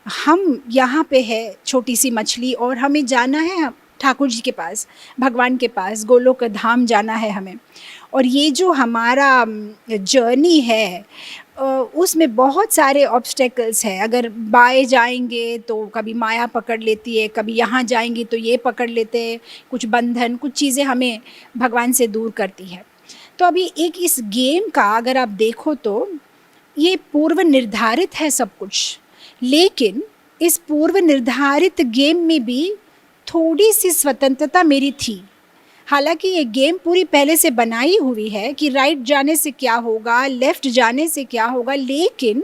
हम यहाँ पे है छोटी सी मछली और हमें जाना है ठाकुर जी के पास, भगवान के पास, गोलोक धाम जाना है हमें। और ये जो हमारा जर्नी है उसमें बहुत सारे ऑब्स्टेकल्स हैं। अगर बाएं जाएंगे तो कभी माया पकड़ लेती है, कभी यहाँ जाएंगे तो ये पकड़ लेते हैं, कुछ बंधन, कुछ चीज़ें हमें भगवान से दूर करती है। तो अभी एक इस गेम का अगर आप देखो तो ये पूर्व निर्धारित है सब कुछ, लेकिन इस पूर्व निर्धारित गेम में भी थोड़ी सी स्वतंत्रता मेरी थी। हालांकि ये गेम पूरी पहले से बनाई हुई है कि राइट जाने से क्या होगा, लेफ़्ट जाने से क्या होगा, लेकिन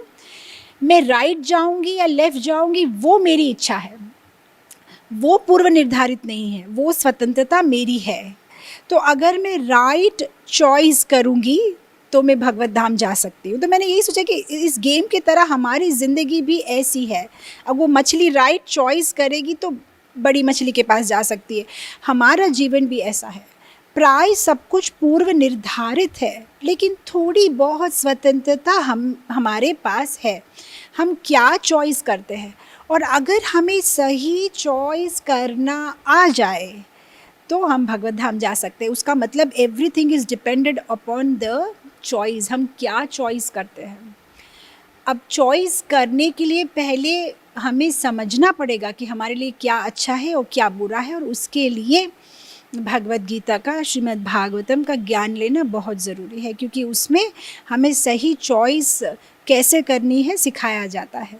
मैं राइट जाऊंगी या लेफ़्ट जाऊंगी वो मेरी इच्छा है, वो पूर्व निर्धारित नहीं है, वो स्वतंत्रता मेरी है। तो अगर मैं राइट चॉइस करूंगी तो मैं भगवत धाम जा सकती हूँ। तो मैंने यही सोचा कि इस गेम की तरह हमारी ज़िंदगी भी ऐसी है। अब वो मछली राइट चॉइस करेगी तो बड़ी मछली के पास जा सकती है। हमारा जीवन भी ऐसा है, प्राय सब कुछ पूर्व निर्धारित है, लेकिन थोड़ी बहुत स्वतंत्रता हमारे पास है। हम क्या चॉइस करते हैं, और अगर हमें सही चॉइस करना आ जाए तो हम भगवत धाम जा सकते हैं। उसका मतलब everything is depended upon the choice, हम क्या चॉइस करते हैं। अब चॉइस करने के लिए पहले हमें समझना पड़ेगा कि हमारे लिए क्या अच्छा है और क्या बुरा है, और उसके लिए भगवत गीता का, श्रीमद् भागवतम का ज्ञान लेना बहुत ज़रूरी है, क्योंकि उसमें हमें सही चॉइस कैसे करनी है सिखाया जाता है।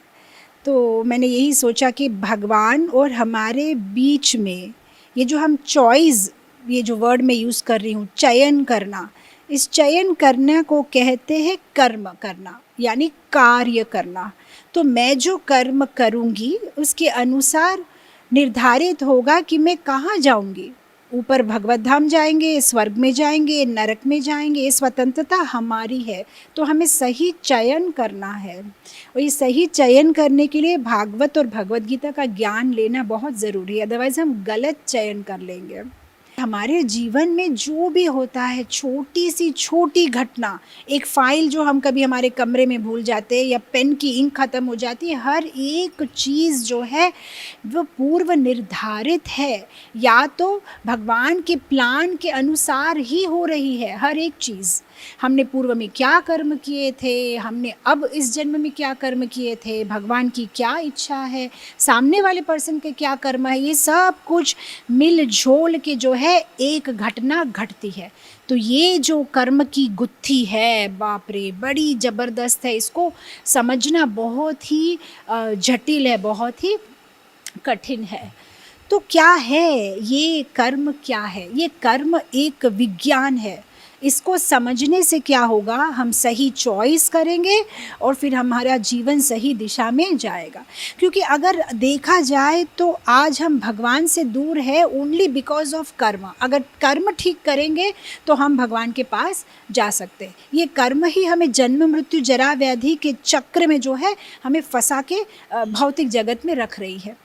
तो मैंने यही सोचा कि भगवान और हमारे बीच में ये जो हम चॉइस, ये जो वर्ड मैं यूज़ कर रही हूँ, चयन करना, इस चयन करने को कहते हैं कर्म करना, यानी कार्य करना। तो मैं जो कर्म करूँगी उसके अनुसार निर्धारित होगा कि मैं कहाँ जाऊँगी। ऊपर भगवत धाम जाएंगे, स्वर्ग में जाएंगे, नरक में जाएंगे, ये स्वतंत्रता हमारी है। तो हमें सही चयन करना है, और ये सही चयन करने के लिए भागवत और भगवत गीता का ज्ञान लेना बहुत ज़रूरी है, अदरवाइज़ हम गलत चयन कर लेंगे। हमारे जीवन में जो भी होता है, छोटी सी छोटी घटना, एक फ़ाइल जो हम कभी हमारे कमरे में भूल जाते हैं, या पेन की इंक ख़त्म हो जाती है, हर एक चीज़ जो है वो पूर्व निर्धारित है, या तो भगवान के प्लान के अनुसार ही हो रही है हर एक चीज़। हमने पूर्व में क्या कर्म किए थे, हमने अब इस जन्म में क्या कर्म किए थे, भगवान की क्या इच्छा है, सामने वाले पर्सन के क्या कर्म है, ये सब कुछ मिलझोल के जो है एक घटना घटती है। तो ये जो कर्म की गुत्थी है, बाप रे, बड़ी ज़बरदस्त है। इसको समझना बहुत ही जटिल है, बहुत ही कठिन है। तो क्या है ये कर्म, क्या है ये कर्म? एक विज्ञान है। इसको समझने से क्या होगा, हम सही चॉइस करेंगे और फिर हमारा जीवन सही दिशा में जाएगा। क्योंकि अगर देखा जाए तो आज हम भगवान से दूर है ओनली बिकॉज ऑफ कर्म। अगर कर्म ठीक करेंगे तो हम भगवान के पास जा सकते हैं। ये कर्म ही हमें जन्म मृत्यु जरा व्याधि के चक्र में जो है हमें फंसा के भौतिक जगत में रख रही है।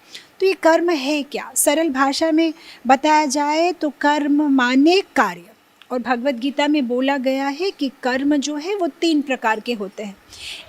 तो ये कर्म है क्या? सरल भाषा में बताया जाए तो कर्म माने कार्य। और भगवत गीता में बोला गया है कि कर्म जो है वो 3 प्रकार के होते हैं।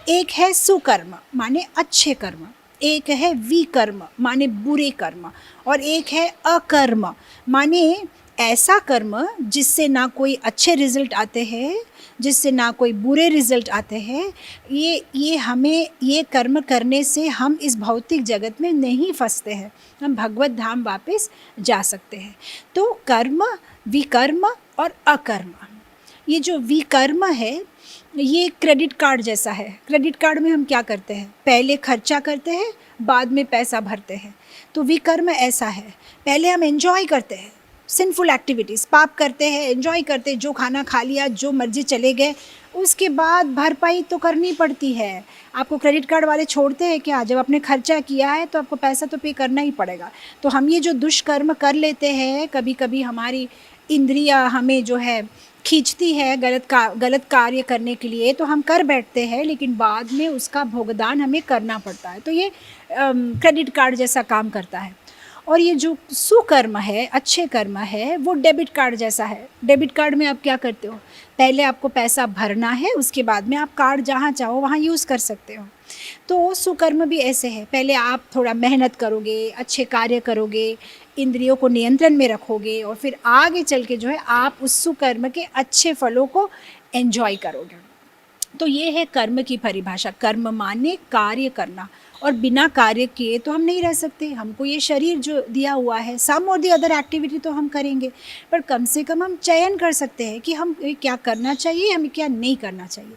एक है सुकर्म माने अच्छे कर्म, एक है विकर्म माने बुरे कर्म, और एक है अकर्म माने ऐसा कर्म जिससे ना कोई अच्छे रिजल्ट आते हैं, जिससे ना कोई बुरे रिजल्ट आते हैं। ये हमें ये कर्म करने से हम इस भौतिक जगत में नहीं फंसते हैं, हम भगवत धाम वापस जा सकते हैं। तो कर्म, विकर्म और अकर्म। ये जो विकर्म है ये क्रेडिट कार्ड जैसा है। क्रेडिट कार्ड में हम क्या करते हैं, पहले खर्चा करते हैं, बाद में पैसा भरते हैं। तो विकर्म ऐसा है, पहले हम एंजॉय करते हैं, सिंफुल एक्टिविटीज़, पाप करते हैं, एंजॉय करते हैं, जो खाना खा लिया, जो मर्जी चले गए, उसके बाद भरपाई तो करनी पड़ती है। आपको क्रेडिट कार्ड वाले छोड़ते हैं क्या? जब आपने खर्चा किया है तो आपको पैसा तो पे करना ही पड़ेगा। तो हम ये जो दुष्कर्म कर लेते हैं, कभी कभी हमारी इंद्रियां हमें जो है खींचती है गलत कार्य करने के लिए, तो हम कर बैठते हैं, लेकिन बाद में उसका भुगतान हमें करना पड़ता है। तो ये क्रेडिट कार्ड जैसा काम करता है। और ये जो सुकर्म है, अच्छे कर्म है, वो डेबिट कार्ड जैसा है। डेबिट कार्ड में आप क्या करते हो, पहले आपको पैसा भरना है, उसके बाद में आप कार्ड जहाँ चाहो वहाँ यूज़ कर सकते हो। तो सुकर्म भी ऐसे है, पहले आप थोड़ा मेहनत करोगे, अच्छे कार्य करोगे, इंद्रियों को नियंत्रण में रखोगे और फिर आगे चल के जो है आप उस सुकर्म के अच्छे फलों को एंजॉय करोगे। तो ये है कर्म की परिभाषा। कर्म माने कार्य करना, और बिना कार्य किए तो हम नहीं रह सकते। हमको ये शरीर जो दिया हुआ है, सम और दी अदर एक्टिविटी तो हम करेंगे, पर कम से कम हम चयन कर सकते हैं कि हम क्या करना चाहिए, हमें क्या नहीं करना चाहिए।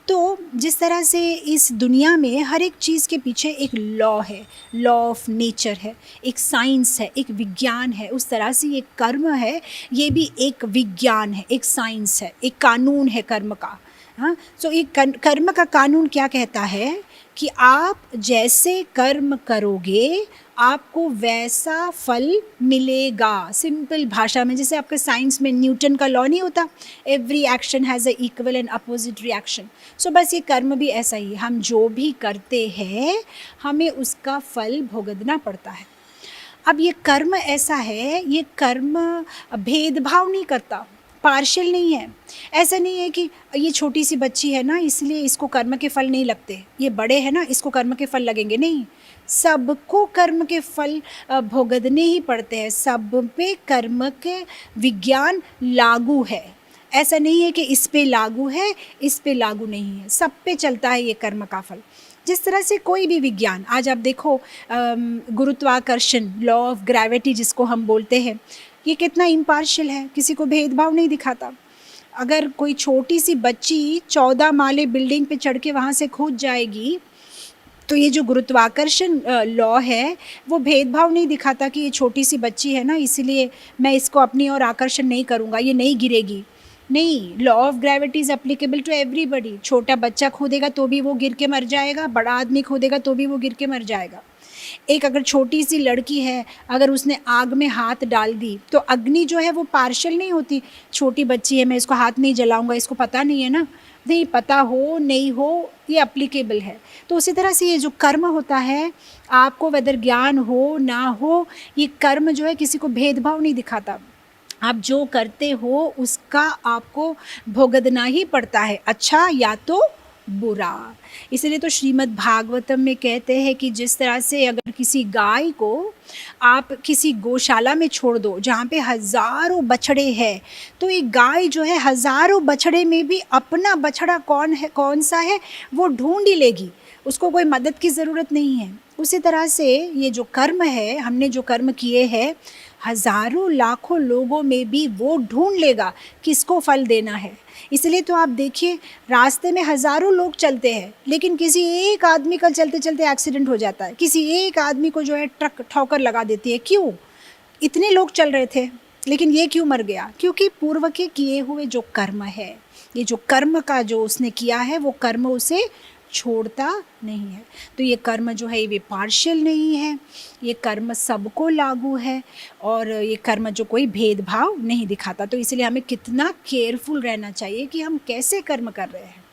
तो जिस तरह से इस दुनिया में हर एक चीज़ के पीछे एक लॉ है, लॉ ऑफ नेचर है, एक साइंस है, एक विज्ञान है, उस तरह से ये कर्म है, ये भी एक विज्ञान है, एक साइंस है, एक कानून है कर्म का। हाँ, सो ये कर्म का कानून क्या कहता है कि आप जैसे कर्म करोगे आपको वैसा फल मिलेगा। सिंपल भाषा में, जैसे आपके साइंस में न्यूटन का लॉ नहीं होता, every action has a equal and opposite reaction. So बस ये कर्म भी ऐसा ही, हम जो भी करते हैं हमें उसका फल भुगतना पड़ता है। अब ये कर्म ऐसा है, ये कर्म भेदभाव नहीं करता, पार्शियल नहीं है। ऐसा नहीं है कि ये छोटी सी बच्ची है ना इसलिए इसको कर्म के फल नहीं लगते, ये बड़े हैं ना इसको कर्म के फल लगेंगे, नहीं। सबको कर्म के फल भुगतने ही पड़ते हैं, सब पे कर्म के विज्ञान लागू है। ऐसा नहीं है कि इस पे लागू है, इस पे लागू नहीं है, सब पे चलता है ये कर्म का फल। जिस तरह से कोई भी विज्ञान, आज आप देखो गुरुत्वाकर्षण, लॉ ऑफ ग्रेविटी जिसको हम बोलते हैं, ये कितना इम्पार्शियल है, किसी को भेदभाव नहीं दिखाता। अगर कोई छोटी सी बच्ची 14 माले बिल्डिंग पे चढ़ के वहाँ से कूद जाएगी, तो ये जो गुरुत्वाकर्षण लॉ है वो भेदभाव नहीं दिखाता कि ये छोटी सी बच्ची है ना इसलिए मैं इसको अपनी ओर आकर्षण नहीं करूँगा, ये नहीं गिरेगी। नहीं, law of gravity is applicable to everybody. छोटा बच्चा कूदेगा तो भी वो गिर के मर जाएगा, बड़ा आदमी कूदेगा तो भी वो गिर के मर जाएगा। एक अगर छोटी सी लड़की है, अगर उसने आग में हाथ डाल दी तो अग्नि जो है वो पार्शियल नहीं होती। छोटी बच्ची है, मैं इसको हाथ नहीं जलाऊंगा, इसको पता नहीं है ना, नहीं पता हो नहीं हो, ये अप्लीकेबल है। तो उसी तरह से ये जो कर्म होता है, आपको वेदर ज्ञान हो ना हो, ये कर्म जो है किसी को भेदभाव नहीं दिखाता। आप जो करते हो उसका आपको भुगतना ही पड़ता है, अच्छा या तो बुरा। इसलिए तो श्रीमद् भागवतम में कहते हैं कि जिस तरह से अगर किसी गाय को आप किसी गौशाला में छोड़ दो जहाँ पे हज़ारों बछड़े हैं, तो ये गाय जो है हज़ारों बछड़े में भी अपना बछड़ा कौन सा है वो ढूंढ ही लेगी, उसको कोई मदद की ज़रूरत नहीं है। उसी तरह से ये जो कर्म है, हमने जो कर्म किए हैं, हज़ारों लाखों लोगों में भी वो ढूंढ लेगा किसको फल देना है। इसलिए तो आप देखिए रास्ते में हज़ारों लोग चलते हैं, लेकिन किसी एक आदमी का चलते चलते एक्सीडेंट हो जाता है, किसी एक आदमी को जो है ट्रक ठोकर लगा देती है। क्यों? इतने लोग चल रहे थे लेकिन ये क्यों मर गया? क्योंकि पूर्व के किए हुए जो कर्म है, ये जो कर्म का जो उसने किया है वो कर्म उसे छोड़ता नहीं है। तो ये कर्म जो है ये पार्शियल नहीं है, ये कर्म सबको लागू है और ये कर्म जो कोई भेदभाव नहीं दिखाता। तो इसलिए हमें कितना केयरफुल रहना चाहिए कि हम कैसे कर्म कर रहे हैं।